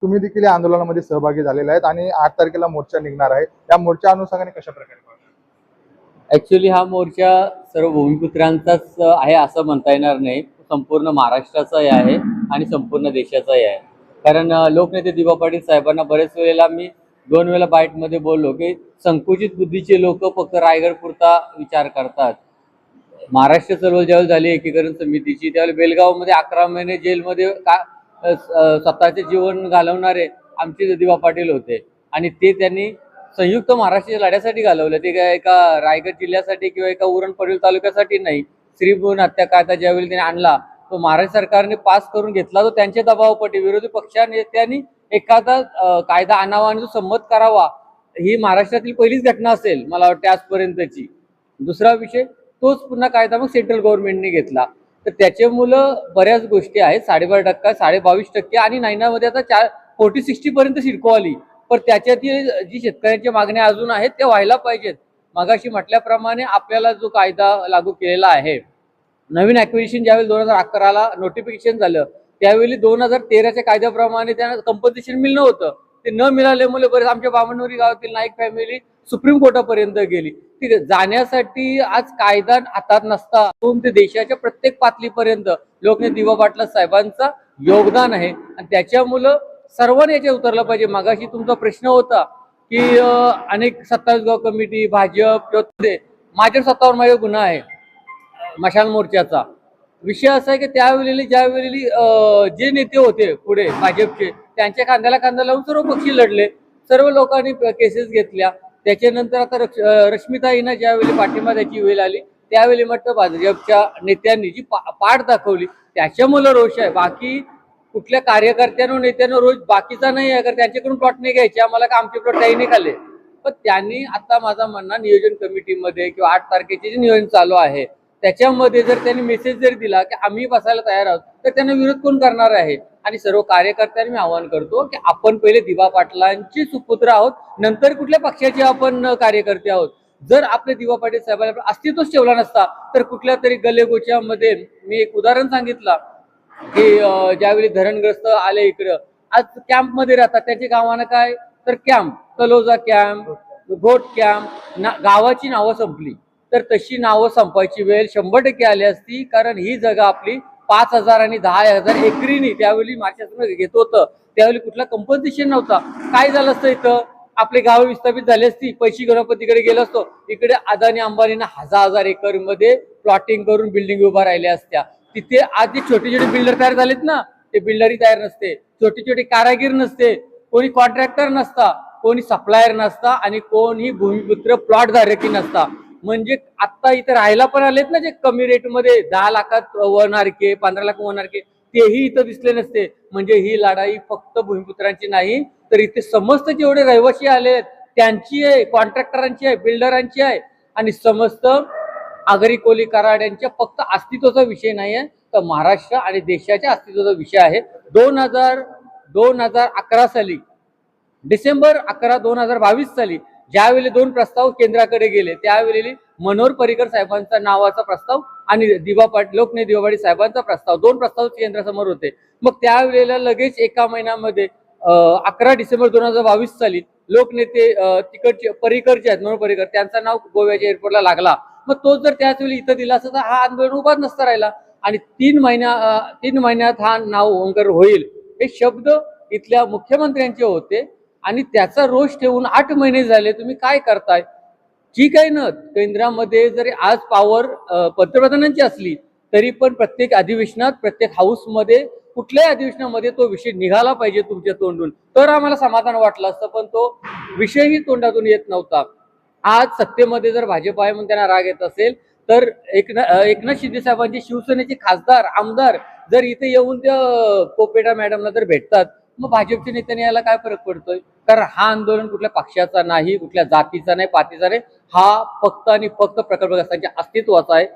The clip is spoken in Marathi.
तुम्ही देखील या आंदोलनामध्ये सहभागी झालेले आहेत आणि 8 तारखेला मोर्चा निघणार आहे. या मोर्चा अनुषंगाने कशा प्रकारे पाहता? ऍक्च्युली हा मोर्चा सर्व भूमिपुत्रांचाच आहे असं म्हणता येणार नाही. संपूर्ण महाराष्ट्राचाही आहे आणि संपूर्ण देशाचाही आहे. कारण लोकनेते दिवा पाटील साहेबांना बरेच वेळेला मी 2 वेळेला बाईटमध्ये बोललो की संकुचित बुद्धीचे लोक फक्त रायगड पुरता विचार करतात. महाराष्ट्र चळवळ ज्यावेळी झाली एकीकरण समितीची, त्यावेळी बेलगावमध्ये 11 महिने जेलमध्ये स्वतःचे जीवन घालवणारे आमचे दिवा पाटील होते आणि ते त्यांनी संयुक्त महाराष्ट्राच्या लढ्यासाठी घालवलं. ते काय एका रायगड जिल्ह्यासाठी किंवा एका उरण पडील तालुक्यासाठी नाही. स्त्रीभ्रूण हत्या कायदा ज्यावेळी त्यांनी आणला तो महाराष्ट्र सरकारने पास करून घेतला, तो त्यांच्या दबावापोटी विरोधी पक्षानेत्यांनी एखादा कायदा आणावा आणि तो संमत करावा, ही महाराष्ट्रातील पहिलीच घटना असेल मला वाटते आजपर्यंतची. दुसरा विषय, तोच पुन्हा कायदा मग सेंट्रल गव्हर्नमेंटने घेतला. तर त्याच्यामुळं बऱ्याच गोष्टी आहेत. 12.5%, 22% आणि 9मध्ये आता 40-60 पर्यंत सिडको आली. पण त्याच्यातील जी शेतकऱ्यांच्या मागण्या अजून आहेत त्या व्हायला पाहिजेत. मगाशी म्हटल्याप्रमाणे आपल्याला जो कायदा लागू केलेला आहे, नवीन ॲक्विजिशन ज्यावेळी 2011ला नोटिफिकेशन झालं त्यावेळी 2013च्या कायद्याप्रमाणे त्यांना कंपन्सेशन मिळणं होतं. ते न मिळाल्यामुळे बरेच आमच्या बामणवरी गावातील नाईक फॅमिली सुप्रीम कोर्टापर्यंत गेली. ठीक आहे, जाण्यासाठी आज कायदा हातात नसता ते देशाच्या प्रत्येक पातळीपर्यंत लोकनेते दिवा पाटील साहेबांचा योगदान आहे आणि त्याच्यामुळं सर्वांनी याच्या उतरलं पाहिजे. मगाशी तुमचा प्रश्न होता की अनेक 27 गाव कमिटी भाजप माझ्यावर स्वतःवर माझा गुन्हा आहे मशाल मोर्चाचा. विषय असा आहे की त्यावेळी ज्यावेळी जे नेते होते पुढे भाजपचे त्यांच्या खांद्याला खांदा लावून सर्व पक्षी लढले, सर्व लोकांनी केसेस घेतल्या. त्याच्यानंतर आता रश्मिताईंना ज्यावेळी पाठिंबा द्यायची वेळ आली त्यावेळी म्हटलं भाजपच्या नेत्यांनी जी पाठ दाखवली त्याच्यामुळे रोष आहे. बाकी कुठल्या कार्यकर्त्यांनो नेत्यांनो रोज बाकीचा नाही आहे, त्यांच्याकडून प्लॉट नाही घ्यायचे, आम्हाला का आमचे प्लॉट काही नाही खाल्ले. पण त्यांनी आता माझा म्हणणं नियोजन कमिटीमध्ये किंवा 8 तारखेचे जे नियोजन चालू आहे त्याच्यामध्ये जर त्यांनी मेसेज जर दिला की आम्ही बसायला तयार आहोत तर त्यांना विरोध कोण करणार आहे. आणि सर्व कार्यकर्त्यांनी मी आवाहन करतो की आपण पहिले दिवा पाटलांचे सुपुत्र आहोत, नंतर कुठल्या पक्षाचे आपण कार्यकर्ते आहोत. जर आपले दिवा पाटील साहेबांना अस्तित्वच ठेवला नसता तर कुठल्या तरी गलेगोच्यामध्ये, मी एक उदाहरण सांगितलं की ज्यावेळी धरणग्रस्त आले इकडं आज कॅम्प मध्ये राहतात, त्याच्या गावानं काय तर कॅम्प, तलोजा कॅम्प, घोट कॅम्प, गावाची नावं संपली. तर तशी नावं संपायची वेळ 100% आली असती. कारण ही जागा आपली 5,000 आणि 10,000 एकरीनी त्यावेळी महाराष्ट्र घेत होतं. त्यावेळी कुठला कंपन्सेशन नव्हता. काय झालं असतं, इथं आपले गाव विस्थापित झाली असती, पैशी गणपतीकडे गेलो असतो. इकडे अदानी अंबानीना 1000 एकर मध्ये प्लॉटिंग करून बिल्डिंग उभा राहिल्या असत्या. तिथे आज जे छोटे छोटे बिल्डर तयार झालेत ना, ते बिल्डरही तयार नसते, छोटे छोटे कारागीर नसते, कोणी कॉन्ट्रॅक्टर नसता, कोणी सप्लायर नसता आणि कोणी भूमिपुत्र प्लॉट धारकी नसता. म्हणजे आता इथे राहायला पण आलेत ना जे कमी रेटमध्ये 10 लाखात 1 RK 15 लाख 1 RK, तेही इथं दिसले नसते. म्हणजे ही लढाई फक्त भूमिपुत्रांची नाही तर इथे समस्त जेवढे रहिवासी आले त्यांची आहे, कॉन्ट्रॅक्टरांची आहे, बिल्डरांची आहे आणि समस्त आगरी कोली कराड्यांच्या फक्त अस्तित्वाचा विषय नाही आहे, तर महाराष्ट्र आणि देशाच्या अस्तित्वाचा विषय आहे. 2011 साली डिसेंबर 11, 2022 साली ज्यावेळी 2 प्रस्ताव केंद्राकडे गेले त्यावेळी मनोहर पर्रिकर साहेबांचा नावाचा प्रस्ताव आणि लोकनेते दिवा पाटील साहेबांचा प्रस्ताव, 2 प्रस्ताव केंद्रासमोर होते. मग त्यावेळेला लगेच एका महिन्यामध्ये 11 डिसेंबर 2022 साली लोकनेते तिकडचे पर्रिकरचे आहेत, मनोहर पर्रिकर, त्यांचं नाव गोव्याच्या एअरपोर्टला लागला. मग तो जर त्याच वेळी इथं दिला असता तर हा आंदोलन उभाच नसता राहिला. आणि 3 महिन्यात हा नाव ओंकार होईल हे शब्द इथल्या मुख्यमंत्र्यांचे होते आणि त्याचा रोष ठेवून 8 महिने झाले. तुम्ही काय करताय? ठीक आहे ना, केंद्रामध्ये जरी आज पॉवर पंतप्रधानांची असली तरी पण प्रत्येक अधिवेशनात, प्रत्येक हाऊसमध्ये, कुठल्याही अधिवेशनामध्ये तो विषय निघाला पाहिजे तुमच्या तोंडून, तर आम्हाला समाधान वाटलं असतं. पण तो विषयही तोंडातून येत नव्हता. आज सत्तेमध्ये जर भाजप आहे म्हणून त्यांना राग येत असेल तर एकनाथ शिंदे साहेबांचे शिवसेनेचे खासदार आमदार जर इथे येऊन त्या पोपेटा मॅडमला जर भेटतात, मग भाजपच्या नेत्यांनी याला काय फरक पडतोय? कारण हा आंदोलन कुठल्या पक्षाचा नाही, कुठल्या जातीचा नाही, पातीचा नाही, हा फक्त आणि फक्त प्रकल्पग्रस्तांच्या अस्तित्वाचा आहे.